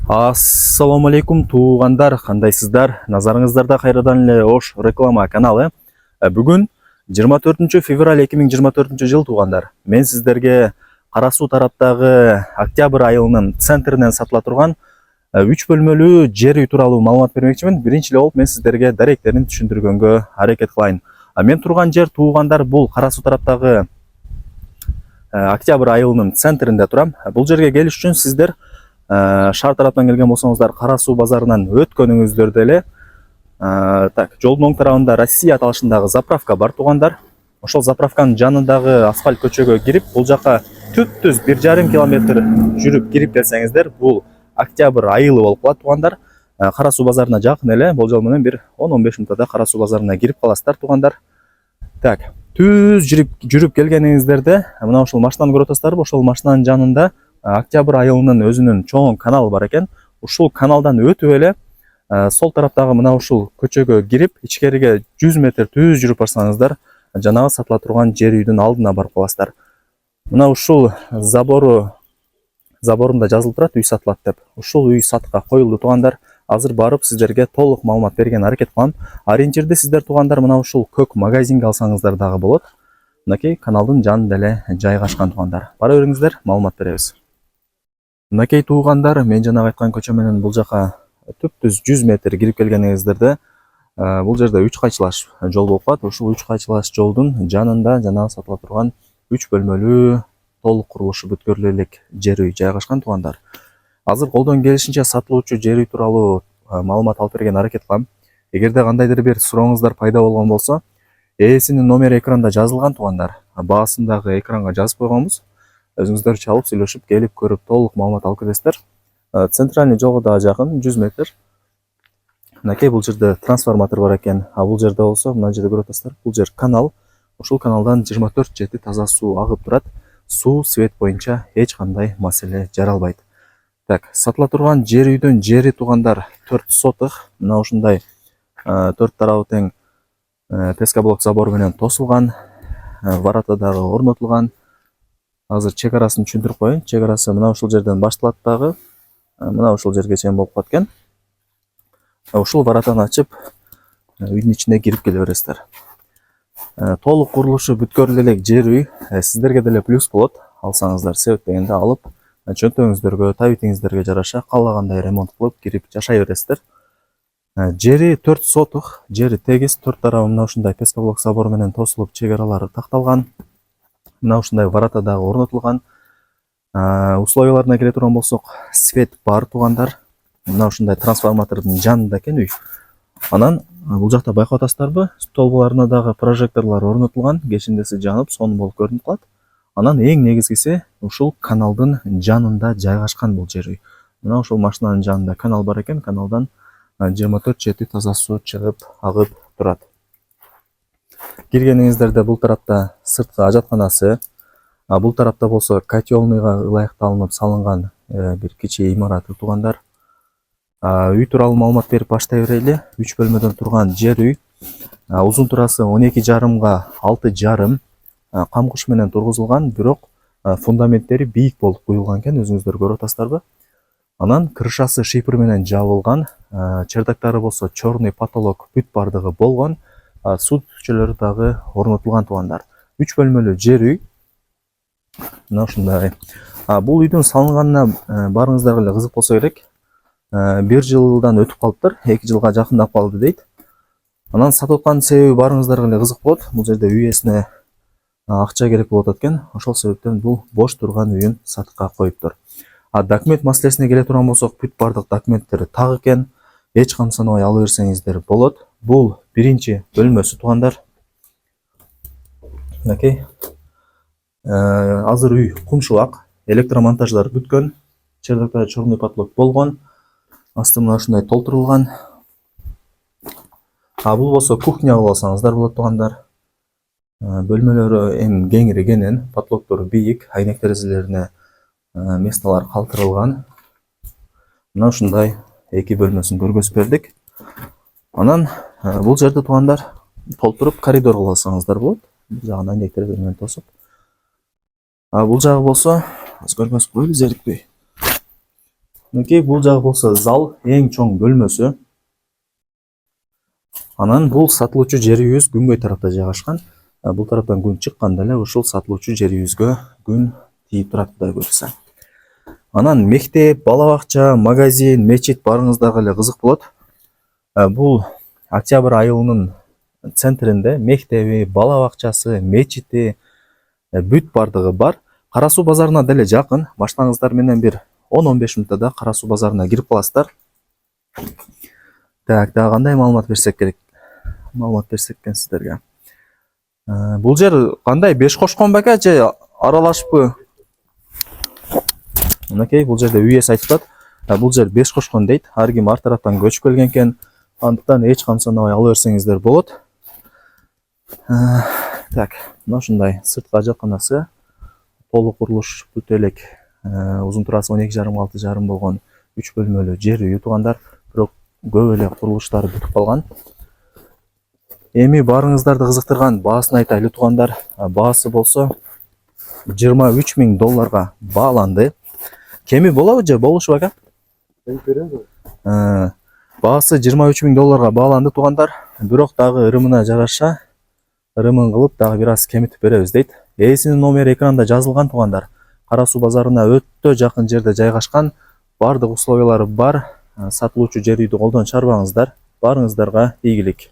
Ассаламу алейкум туугандар, кандайсыздар? Назарыңыздарда кайрадан эле Ош реклама каналы. Бүгүн 24 февраль 2024 жыл туугандар. Мен сиздерге Кара Суу тараптагы октябрь айылынын центринен сатыла турган 3 бөлмөлүү жер үй тууралуу маалымат бермекчимин. Биринчи эле болуп мен сиздерге даректерин түшүндүргөнгө аракет кылайын. Мен турган жер туугандар бул Кара Суу тараптагы октябрь айылынын центринде турам. Бул жерге келиш үчүн сиздер шаар тараптан келген болсоңуздар Кара Суу базарынан өткөнүңүздөрдө эле жолдун оң тарабында Россия аталышындагы заправка бар туугандар. Ошол заправканын жанындагы асфальт көчөгө кирип, бул жака түп-түз 1,5 километр жүрүп кирип келсеңиздер, бул октябрь айылы болуп калат туугандар. Кара Суу базарына жакын эле, болжол менен бир 10-15 мүнөттө Кара Суу базарына кирип каласыздар туугандар. Түз жүрүп келгениңиздерде мына ушул машинаны көрүп атасыздарбы? Ошол машинанын жанында октябрь айылынын өзүнүн чоң каналы бар экен. Ушул каналдан өтүп эле сол тараптагы мына ушул көчөгө кирип, ичкериге 100 метр түз жүрүп барсаңыздар, жанагы сатыла турган жер үйдүн алдына барып каласыздар. Мына ушул заборунда жазылып турат, үй сатылат деп. Ушул үй сатыкка коюлду туугандар. Азыр барып сиздерге толук маалымат берген аракет кылам. Ориентирди сиздер туугандар мына ушул көк магазинге алсаңыздар дагы болот. Мынакей каналдын жанында эле жайгашкан туугандар. Бара бериңиздер, маалымат беребиз. Мынакей туугандар, мен жанагы айткан көчө менен бул жака түп-түз 100 метр кирип келгениңиздерде, бул жерде 3 кайчылаш жол болуп калат. Ушул 3 кайчылаш жолдун жанында жанагы сатыла турган 3 бөлмөлүү толук курулушу бүткөрүлө элек жер үй жайгашкан туугандар. Азыр колдон келишинче сатылуучу жер үй тууралуу маалымат алып берген аракет кылам. Эгерде кандайдыр бир сурооңуздар пайда болгон болсо, ээсинин номери экранда жазылган туугандар. Баасын дагы экранга жазып койгонбуз. Өзүңүздөр чалып сүйлөшүп келип көрүп толук маалымат алып кетесиздер. Центральный жолго да жакын 100 метр. Мынакей бул жерде трансформатор бар экен. Бул жерде болсо, мына жерде көрүп атасыздар, бул жер канал. Ушул каналдан 24/7 таза суу агып турат. Суу, свет боюнча эч кандай маселе жаралбайт. Сатыла турган жер үйдүн жери туугандар 4 сотых. Мына ушундай 4 тарабы тең пескоблок забор менен тосулган. Варата дагы орнотулган. Азыр чек арасын түшүндүрүп коеюн. Чек арасы мына ушул жерден башталат дагы. Мына ушул жерге чейин болуп калат экен. Ушул варатаны ачып, үйдүн ичине кирип келе бересиздер. Толук курулушу бүткөрүлө элек жер үй сиздерге деле плюс болот. Алсаңыздар, себеп дегенде алып, чөнтөгүңүздөргө, табитиңиздерге жараша каалагандай ремонт кылып кирип жашай бересиздер. Жери 4 сотых, жери тегиз, 4 тарабы мына ушундай пескоблок забор менен тосулуп, чек аралары такталган. Мына ушундай варата дагы орнотулган. Условияларына келе турган болсок, свет бар туугандар. Мына ушундай трансформатордун жанында экен үй. Анан бул жакта байкап атасыздарбы? Столбуларына дагы прожекторлор орнотулган, кечиндеси жанып, сонун болуп көрүнүп калат. Анан эң негизгиси ушул каналдын жанында жайгашкан бул жер үй. Мына ушул машинанын жанында канал бар экен, каналдан 24/7 таза суу чыгып, агып турат. Киргениңиздерде бул тарапта сырткы ажатканасы, бул тарапта болсо котелныйга ылайыкталынып салынган бир кичи имарат туугандар. Үй тууралуу маалымат берип баштай берели. 3 бөлмөдөн турган жер үй. Узун турасы 12,5 га 6,5 кам куш менен тургузулган, бирок фундаменттери бийик болуп куюлган экен, өзүңүздөр көрүп атасыздарбы? Анан крышасы шипр менен жабылган, чердактары болсо чорный потолок бүт бардыгы болгон. Суу түтүкчөлөрү дагы орнотулган туугандар. 3 бөлмөлүү жер үй. Мына ушундай. Бул үйдүн салынганына барыңыздарга эле кызык болсо керек. 1 жылдан өтүп калыптыр, 2 жылга жакындап калды дейт. Анан сатып аткан себеби барыңыздарга эле кызык болот. Бул жерде үй ээсине акча керек болуп атат экен. Ошол себептен бул бош турган үйүн сатыкка коюптур. Документ маселесине келе турган болсок, бүт бардык документтери так экен. Эч кам санабай ала берсеңиздер болот. Бул биринчи бөлмөсү туугандар. Мынакей. Азыр үй кумшубак, электромонтаждар бүткөн, чердактары чорный потолок болгон. Асты мына ушундай толтурулган. Бул болсо кухня кылып алсаңыздар болот туугандар. Бөлмөлөрү эң кеңири кенен, потолоктору бийик, айнек терезелерине месталар калтырылган. Мына ушундай 2 бөлмөсүн көргөзүп бердик. Анан бул жерде туугандар толтуруп коридор кылып алсаңыздар болот. Бул жагын айнек терезе менен тосуп. Бул жагы болсо, көргөзүп коелу зерикпей. Мынакей бул жагы болсо зал, эң чоң бөлмөсү. Анан бул сатылуучу жерибиз күнгөй тарапта жайгашкан. Бул тараптан күн чыкканда эле ушул сатылуучу жерибизге күн тийип турат, Кудай буйрса. Анан мектеп, бала бакча, магазин, мечит барыңыздарга эле кызык болот. Бул октябрь айылынын центринде мектеби, бала бакчасы, мечити бүт бардыгы бар. Кара суу базарына деле жакын. Баштаңыздар менен бир 10-15 мүнөттө Кара суу базарына кирип каласыздар. Так, дагы кандай маалымат берсек керек? Маалымат берсек экен сиздерге. Бул жер кандай, беш кошкон беке же аралашпы? Мынакей бул жерде үй ээси айтып атат. Бул жер беш кошкон дейт. Ар ким ар тараптан көчүп келген экен. Андыктан эч камсынабай ала берсеңиздер болот. Так, мына ушундай сырткы ажаканасы. Толук курулуш бүт элек. Узун турасы 12,5-6,5 болгон 3 бөлмөлүү жер үй туугандар. Бирок көп эле курулуштары бүтүп калган. Эми барыңыздарды кызыктырган баасын айтайлы туугандар. Баасы болсо $23,000 бааланды. Кеми болобу же болушу беке? Баасы $23,000 бааланды туугандар. Бирок дагы ырымына жараша ырымын кылып дагы бир аз кемитип беребиз дейт. Ээсинин номери экранда жазылган туугандар. Кара суу базарына өтө жакын жерде жайгашкан. Бардык условиялары бар. Сатылуучу жер үйдү колдон чарбаңыздар. Барыңыздарга ийгилик.